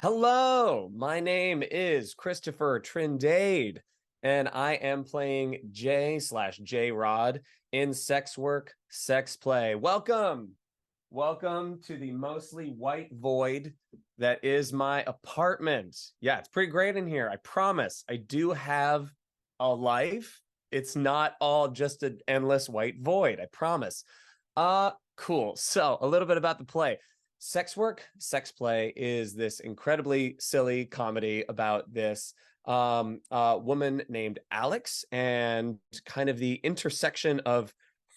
Hello, my name is Christopher Trindade, and I am playing J Rod in Sex Work, Sex Play. Welcome to the mostly white void that is my apartment. Yeah, it's pretty great in here. I promise. I do have a life. It's not all just an endless white void. I promise. Cool. So, a little bit about the play. Sex Work, Sex Play is this incredibly silly comedy about this woman named Alex and kind of the intersection of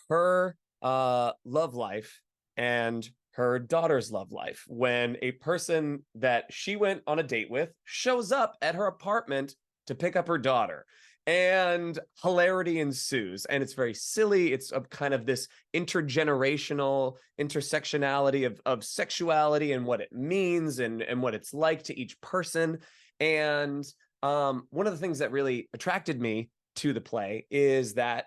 her love life and her daughter's love life when a person that she went on a date with shows up at her apartment to pick up her daughter, and hilarity ensues, and it's very silly. It's a kind of this intergenerational intersectionality of sexuality and what it means and what it's like to each person. And one of the things that really attracted me to the play is that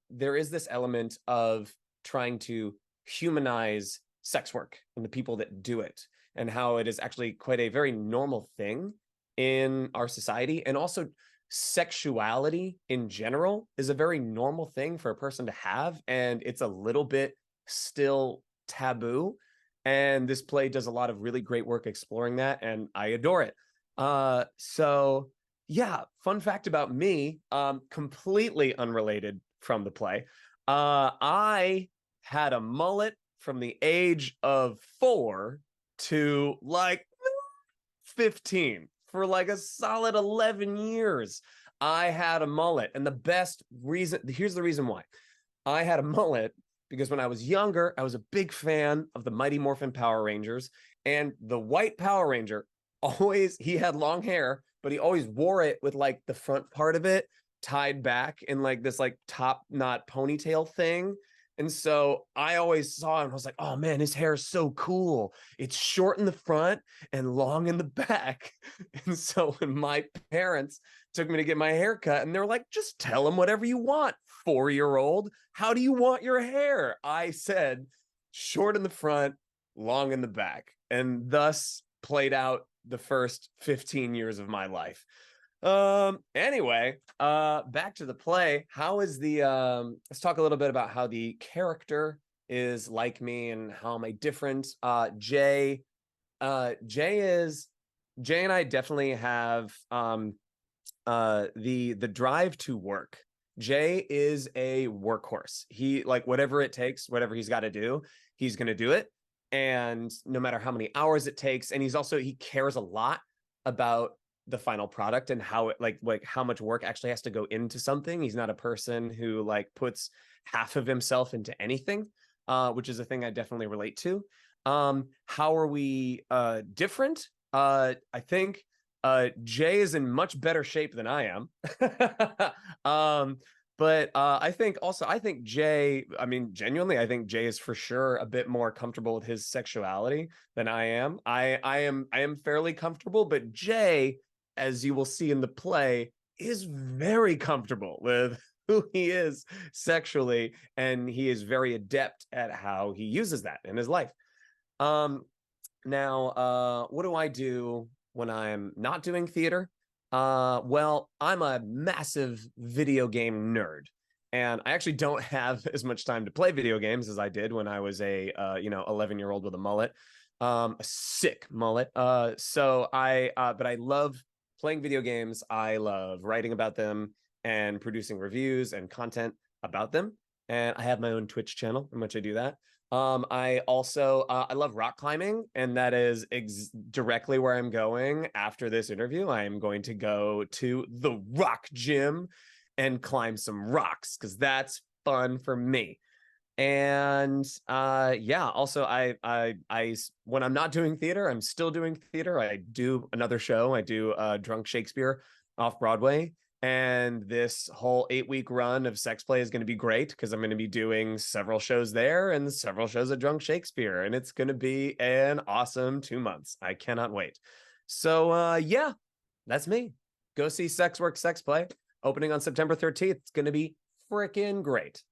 there is this element of trying to humanize sex work and the people that do it, and how it is actually quite a very normal thing in our society. And also, sexuality in general is a very normal thing for a person to have, and it's a little bit still taboo. And this play does a lot of really great work exploring that, and I adore it. So yeah, fun fact about me, completely unrelated from the play. I had a mullet from the age of 4 to like 15. For like a solid 11 years, I had a mullet. And the best reason, here's the reason why I had a mullet: because when I was younger, I was a big fan of the Mighty Morphin Power Rangers. And the white Power Ranger, he had long hair, but he always wore it with like the front part of it tied back in like this like top knot ponytail thing. And so I always saw him and I was like, oh man, his hair is so cool. It's short in the front and long in the back. And so when my parents took me to get my hair cut, and they were like, just tell him whatever you want, 4-year-old. How do you want your hair? I said, short in the front, long in the back. And thus played out the first 15 years of my life. Anyway, back to the play. How is the let's talk a little bit about how the character is like me and how am I different. Jay and I definitely have the drive to work. Jay is a workhorse. He, like, whatever it takes, whatever he's got to do, he's going to do it. And no matter how many hours it takes. And he cares a lot about the final product and how it like how much work actually has to go into something. He's not a person who like puts half of himself into anything, which is a thing I definitely relate to. How are we different? I think Jay is in much better shape than I am. But I think Jay, I mean, genuinely, I think Jay is for sure a bit more comfortable with his sexuality than I am. I am fairly comfortable, but Jay, as you will see in the play, is very comfortable with who he is sexually, and he is very adept at how he uses that in his life. Um, what do I do when I'm not doing theater? Well, I'm a massive video game nerd, and I actually don't have as much time to play video games as I did when I was a 11-year-old with a mullet, a sick mullet. But I love playing video games. I love writing about them and producing reviews and content about them. And I have my own Twitch channel in which I do that. I also I love rock climbing, and that is directly where I'm going after this interview. I am going to go to the rock gym and climb some rocks because that's fun for me. And yeah, also I when I'm not doing theater, I'm still doing theater. I do another show. I do Drunk Shakespeare Off-Broadway. And this whole 8-week run of Sex Play is going to be great because I'm going to be doing several shows there and several shows at Drunk Shakespeare. And it's going to be an awesome 2 months. I cannot wait. So yeah, that's me. Go see Sex Work, Sex Play, opening on September 13th. It's going to be freaking great.